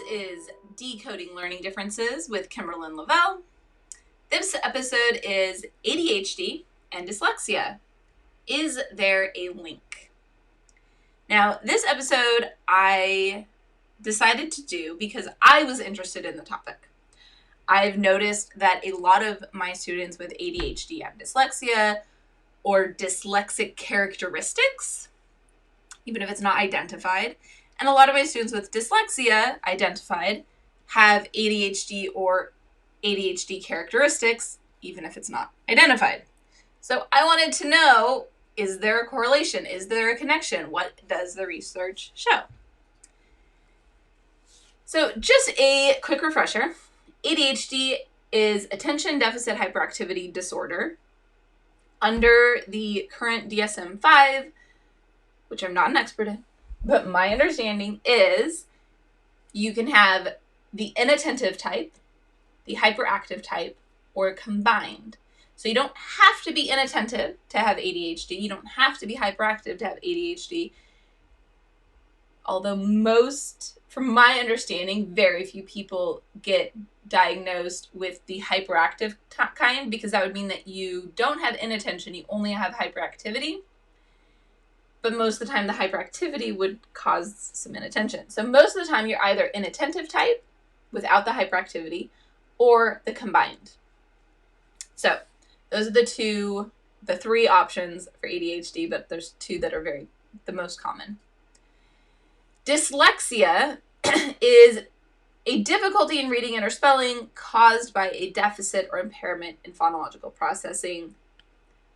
is Decoding Learning Differences with Kimberlyn Lavelle. This episode is ADHD and Dyslexia. Is there a link? Now, this episode I decided to do because I was interested in the topic. I've noticed that a lot of my students with ADHD and dyslexia or dyslexic characteristics, even if it's not identified, and a lot of my students with dyslexia identified have ADHD or ADHD characteristics, even if it's not identified. So I wanted to know, is there a correlation? Is there a connection? What does the research show? So just a quick refresher. ADHD is attention deficit hyperactivity disorder. Under the current DSM-5, which I'm not an expert in, but my understanding is you can have the inattentive type, the hyperactive type, or combined. So you don't have to be inattentive to have ADHD. You don't have to be hyperactive to have ADHD. Although from my understanding, very few people get diagnosed with the hyperactive kind, because that would mean that you don't have inattention, you only have hyperactivity. But most of the time, the hyperactivity would cause some inattention. So most of the time, you're either inattentive type without the hyperactivity or the combined. So those are the three options for ADHD, but there's two that are the most common. Dyslexia is a difficulty in reading and or spelling caused by a deficit or impairment in phonological processing.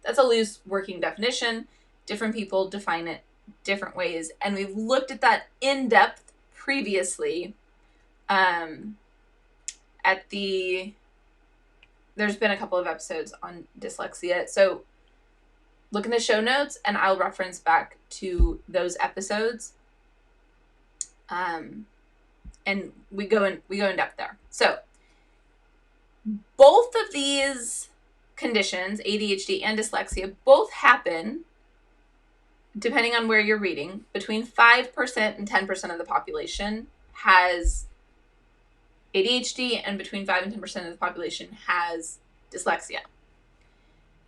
That's a loose working definition. Different people define it different ways, and we've looked at that in depth previously. There's been a couple of episodes on dyslexia, so look in the show notes, and I'll reference back to those episodes. And we go in depth there. So both of these conditions, ADHD and dyslexia, both happen, depending on where you're reading, between 5% and 10% of the population has ADHD, and between 5 and 10% of the population has dyslexia.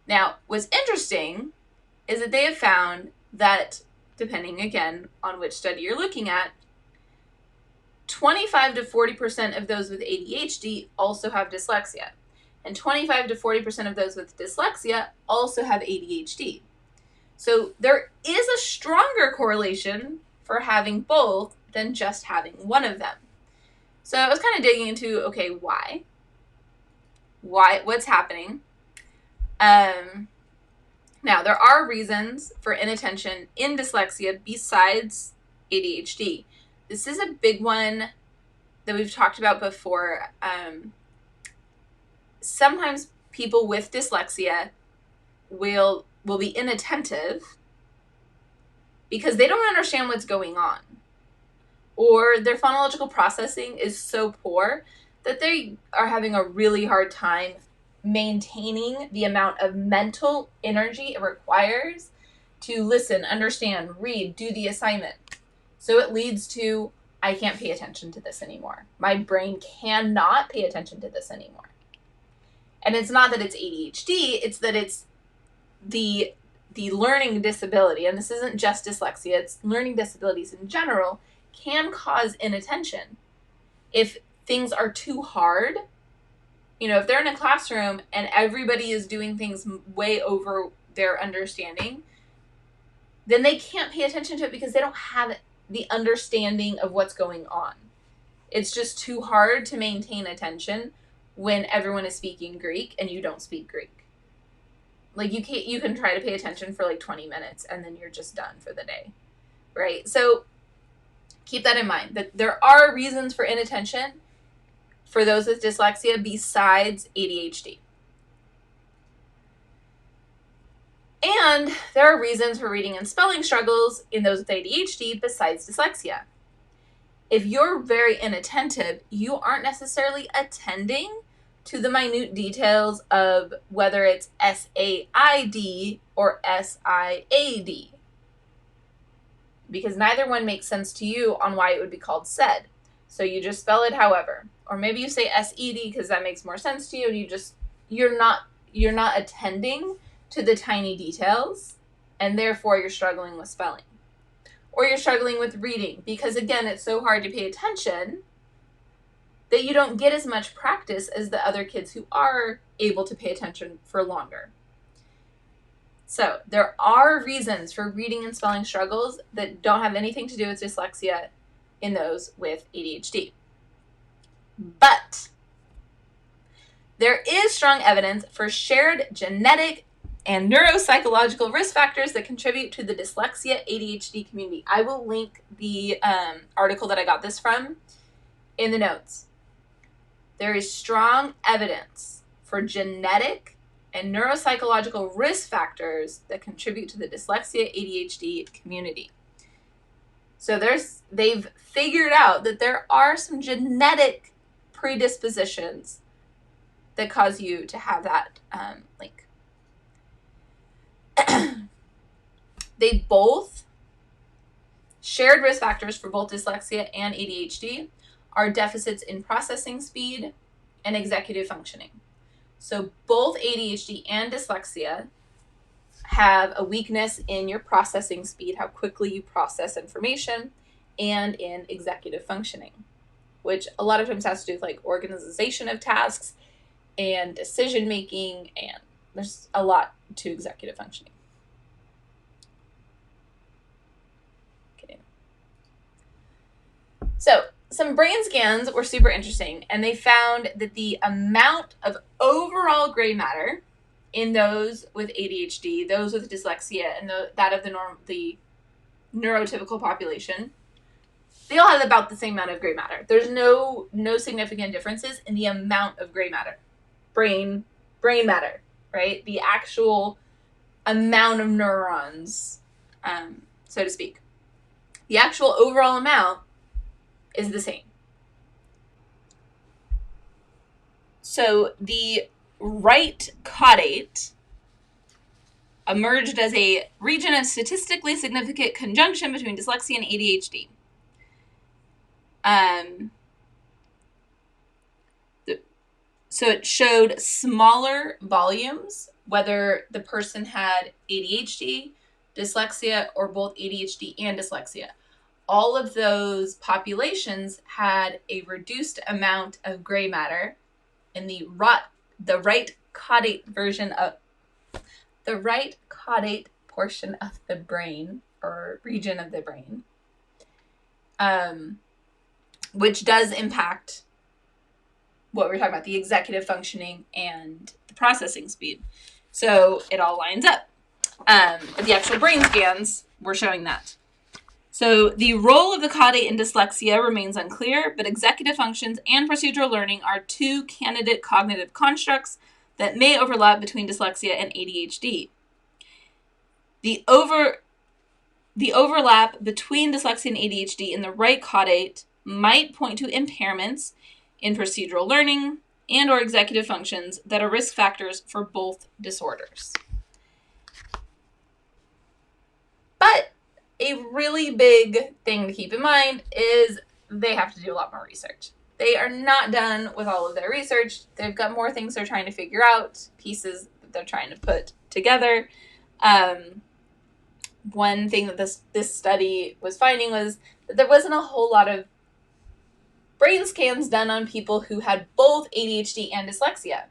Now, what's interesting is that they have found that, depending again on which study you're looking at, 25 to 40% of those with ADHD also have dyslexia, and 25 to 40% of those with dyslexia also have ADHD. So there is a stronger correlation for having both than just having one of them. So I was kind of digging into, okay, why? What's happening? Now, there are reasons for inattention in dyslexia besides ADHD. This is a big one that we've talked about before. Sometimes people with dyslexia will be inattentive because they don't understand what's going on, or their phonological processing is so poor that they are having a really hard time maintaining the amount of mental energy it requires to listen, understand, read, do the assignment. So it leads to, I can't pay attention to this anymore. My brain cannot pay attention to this anymore. And it's not that it's ADHD, it's that it's the learning disability, and this isn't just dyslexia, it's learning disabilities in general, can cause inattention. If things are too hard, if they're in a classroom and everybody is doing things way over their understanding, then they can't pay attention to it because they don't have the understanding of what's going on. It's just too hard to maintain attention when everyone is speaking Greek and you don't speak Greek. Like, you can try to pay attention for like 20 minutes and then you're just done for the day, right? So keep that in mind, that there are reasons for inattention for those with dyslexia besides ADHD. And there are reasons for reading and spelling struggles in those with ADHD besides dyslexia. If you're very inattentive, you aren't necessarily attending to the minute details of whether it's SAID or SIAD, because neither one makes sense to you on why it would be called SAID. So you just spell it however. Or maybe you say SED because that makes more sense to you, and you're not attending to the tiny details, and therefore you're struggling with spelling. Or you're struggling with reading because, again, it's so hard to pay attention that you don't get as much practice as the other kids who are able to pay attention for longer. So there are reasons for reading and spelling struggles that don't have anything to do with dyslexia in those with ADHD. But there is strong evidence for shared genetic and neuropsychological risk factors that contribute to the dyslexia ADHD community. I will link the article that I got this from in the notes. There is strong evidence for genetic and neuropsychological risk factors that contribute to the dyslexia ADHD community. So they've figured out that there are some genetic predispositions that cause you to have that they both shared risk factors for both dyslexia and ADHD are deficits in processing speed and executive functioning. So both ADHD and dyslexia have a weakness in your processing speed, how quickly you process information, and in executive functioning, which a lot of times has to do with like organization of tasks and decision making, and there's a lot to executive functioning. Okay. So some brain scans were super interesting, and they found that the amount of overall gray matter in those with ADHD, those with dyslexia, and that of the neurotypical population, they all have about the same amount of gray matter. There's no significant differences in the amount of gray matter. Brain matter, right? The actual amount of neurons, so to speak. The actual overall amount is the same. So the right caudate emerged as a region of statistically significant conjunction between dyslexia and ADHD. So it showed smaller volumes, whether the person had ADHD, dyslexia, or both ADHD and dyslexia. All of those populations had a reduced amount of gray matter in the right caudate portion of the brain, or region of the brain, which does impact what we're talking about, the executive functioning and the processing speed. So it all lines up. But the actual brain scans were showing that. So the role of the caudate in dyslexia remains unclear, but executive functions and procedural learning are two candidate cognitive constructs that may overlap between dyslexia and ADHD. The overlap between dyslexia and ADHD in the right caudate might point to impairments in procedural learning and or executive functions that are risk factors for both disorders. But a really big thing to keep in mind is they have to do a lot more research. They are not done with all of their research. They've got more things they're trying to figure out, pieces that they're trying to put together. One thing that this study was finding was that there wasn't a whole lot of brain scans done on people who had both ADHD and dyslexia.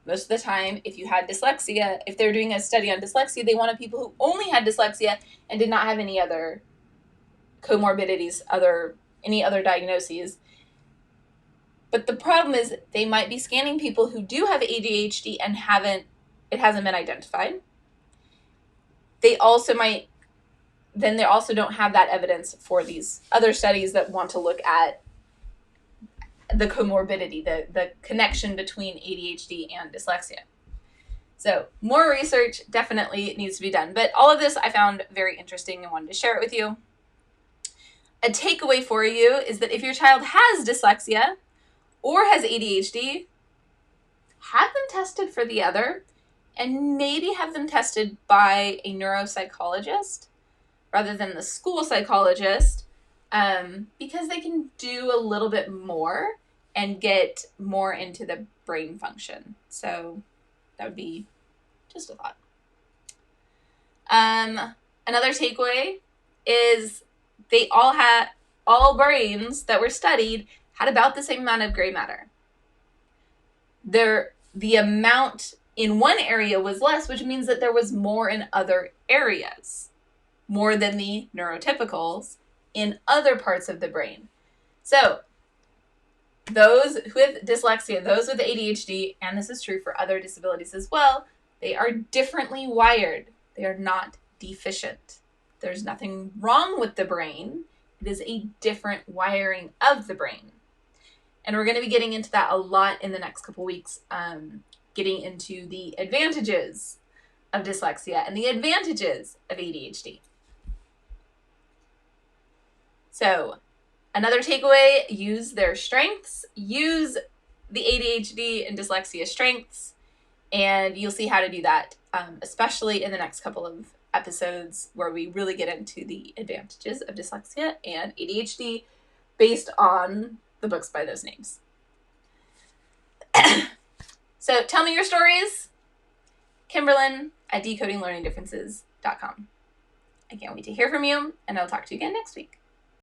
Most of the time, if you had dyslexia, if they're doing a study on dyslexia, they wanted people who only had dyslexia and did not have any other comorbidities, any other diagnoses. But the problem is they might be scanning people who do have ADHD and it hasn't been identified. They also don't have that evidence for these other studies that want to look at the comorbidity, the connection between ADHD and dyslexia. So more research definitely needs to be done. But all of this I found very interesting and wanted to share it with you. A takeaway for you is that if your child has dyslexia or has ADHD, have them tested for the other, and maybe have them tested by a neuropsychologist rather than the school psychologist, because they can do a little bit more and get more into the brain function. So that would be just a thought. Another takeaway is all brains that were studied had about the same amount of gray matter. The amount in one area was less, which means that there was more in other areas, more than the neurotypicals in other parts of the brain. So those with dyslexia, those with ADHD, and this is true for other disabilities as well, they are differently wired. They are not deficient. There's nothing wrong with the brain. It is a different wiring of the brain. And we're going to be getting into that a lot in the next couple weeks, getting into the advantages of dyslexia and the advantages of ADHD. So another takeaway, use their strengths, use the ADHD and dyslexia strengths, and you'll see how to do that, especially in the next couple of episodes where we really get into the advantages of dyslexia and ADHD based on the books by those names. So tell me your stories, Kimberlyn at decodinglearningdifferences.com. I can't wait to hear from you, and I'll talk to you again next week.